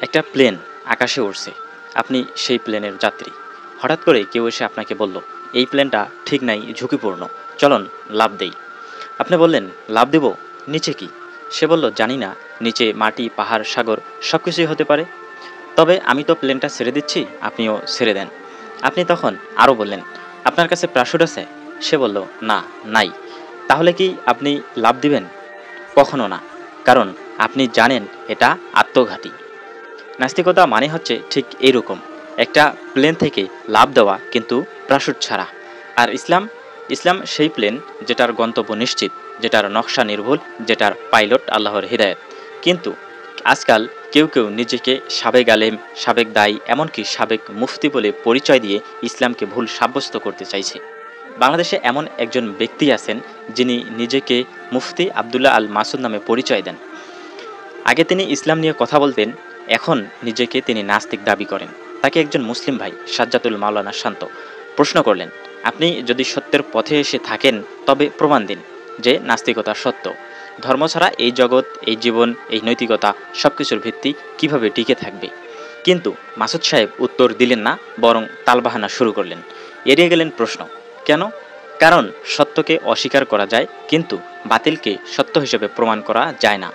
একটা প্লেন আকাশে উড়ছে, আপনি সেই প্লেনের যাত্রী। হঠাৎ করে কেউ এসে আপনাকে বলল, এই প্লেনটা ঠিক নাই, ঝুঁকিপূর্ণ, চলুন লাফ দেই। আপনি বললেন, লাফ দেব? নিচে কি? সে বলল, জানি না, নিচে মাটি, পাহাড়, সাগর সব কিছুই হতে পারে। তবে আমি তো প্লেনটা ছেড়ে দিচ্ছি, আপনিও ছেড়ে দেন। আপনি তখন আরও বললেন, আপনার কাছে প্যারাশুট আছে? সে বলল, না, নাই। তাহলে কি আপনি লাফ দিবেন? কখনো না, কারণ আপনি জানেন এটা আত্মঘাতী। নাস্তিকতা মানে হচ্ছে ঠিক এইরকম, একটা প্লেন থেকে লাফ দেওয়া, কিন্তু প্যারাশুট ছাড়া। আর ইসলাম ইসলাম সেই প্লেন যেটার গন্তব্য নিশ্চিত, যেটার নকশা নির্ভুল, যেটার পাইলট আল্লাহর হিদায়ত। কিন্তু আজকাল কেউ কেউ নিজেকে সাবেক আলেম, সাবেক দায়ী, এমনকি সাবেক মুফতি বলে পরিচয় দিয়ে ইসলামকে ভুল সাব্যস্ত করতে চাইছে। বাংলাদেশে এমন একজন ব্যক্তি আছেন যিনি নিজেকে মুফতি আবদুল্লাহ আল মাসুদ নামে পরিচয় দেন। আগে তিনি ইসলাম নিয়ে কথা বলতেন, এখন নিজেকে তিনি নাস্তিক দাবি করেন। তাকে একজন মুসলিম ভাই সাজ্জাতুল মাওলানা শান্ত প্রশ্ন করলেন, আপনি যদি সত্যের পথে এসে থাকেন তবে প্রমাণ দিন যে নাস্তিকতা সত্য। ধর্ম ছাড়া এই জগৎ, এই জীবন, এই নৈতিকতা সবকিছুর ভিত্তি কিভাবে টিকে থাকবে? কিন্তু মাসুদ সাহেব উত্তর দিলেন না, বরং তালবাহানা শুরু করলেন। এড়িয়ে গেলেন প্রশ্ন। কেন? কারণ সত্যকে অস্বীকার করা যায়, কিন্তু বাতিলকে সত্য হিসেবে প্রমাণ করা যায় না।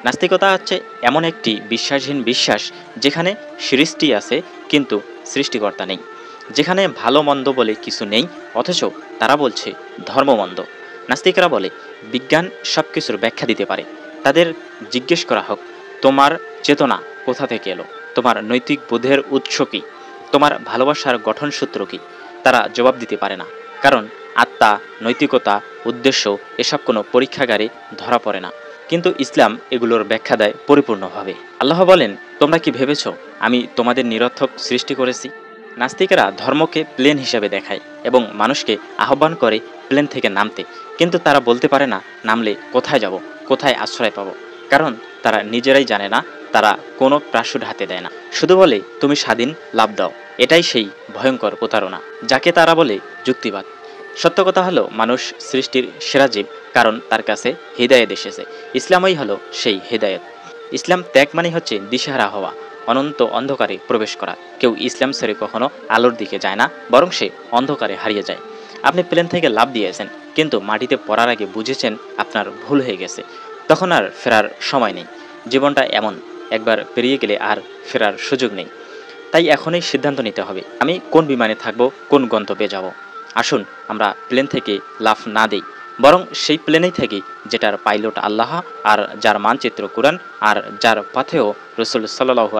নাস্তিকতা হচ্ছে এমন একটি বিশ্বাসহীন বিশ্বাস যেখানে সৃষ্টি আছে কিন্তু সৃষ্টিকর্তা নেই, যেখানে ভালো মন্দ বলে কিছু নেই, অথচ তারা বলছে ধর্মমন্দ। নাস্তিকরা বলে বিজ্ঞান সব কিছুর ব্যাখ্যা দিতে পারে। তাদের জিজ্ঞেস করা হোক, তোমার চেতনা কোথা থেকে এলো? তোমার নৈতিক বোধের উৎস কী? তোমার ভালোবাসার গঠনসূত্র কী? তারা জবাব দিতে পারে না, কারণ আত্মা, নৈতিকতা, উদ্দেশ্য এসব কোনো পরীক্ষাগারে ধরা পড়ে না। কিন্তু ইসলাম এগুলোর ব্যাখ্যা দেয় পরিপূর্ণভাবে। আল্লাহ বলেন, তোমরা কি ভেবেছ আমি তোমাদের নিরর্থক সৃষ্টি করেছি? নাস্তিকেরা ধর্মকে প্লেন হিসেবে দেখায় এবং মানুষকে আহ্বান করে প্লেন থেকে নামতে, কিন্তু তারা বলতে পারে না নামলে কোথায় যাব, কোথায় আশ্রয় পাবো, কারণ তারা নিজেরাই জানে না, তারা কোনো প্রাসুড হাতে দেয় না, শুধু বলে তুমি স্বাধীন, লাভ দাও। এটাই সেই ভয়ঙ্কর প্রতারণা যাকে তারা বলে যুক্তিবাদ। সত্য কথা হলো, মানুষ সৃষ্টির সেরা জীব, কারণ তার কাছে হৃদায়ত এসেছে। ইসলামই হলো সেই হৃদায়ত। ইসলাম ত্যাগ মানে হচ্ছে দিশেহারা হওয়া, অনন্ত অন্ধকারে প্রবেশ করা। কেউ ইসলাম ছেড়ে কখনো আলোর দিকে যায় না, বরং সে অন্ধকারে হারিয়ে যায়। আপনি প্লেন থেকে লাফ দিয়েছেন, কিন্তু মাটিতে পড়ার আগে বুঝেছেন আপনার ভুল হয়ে গেছে। তখন আর ফেরার সময় নেই। জীবনটা এমন, একবার পেরিয়ে গেলে আর ফেরার সুযোগ নেই। তাই এখনই সিদ্ধান্ত নিতে হবে, আমি কোন বিমানে থাকব, কোন গন্তব্যে যাব। আসুন আমরা প্লেন থেকে লাফ না দেই, বরং সেই প্লেনেই থেকে যেটার পাইলট আল্লাহ, আর যার মানচিত্র কুরআন, আর যার পথেও রাসূল সাল্লাল্লাহু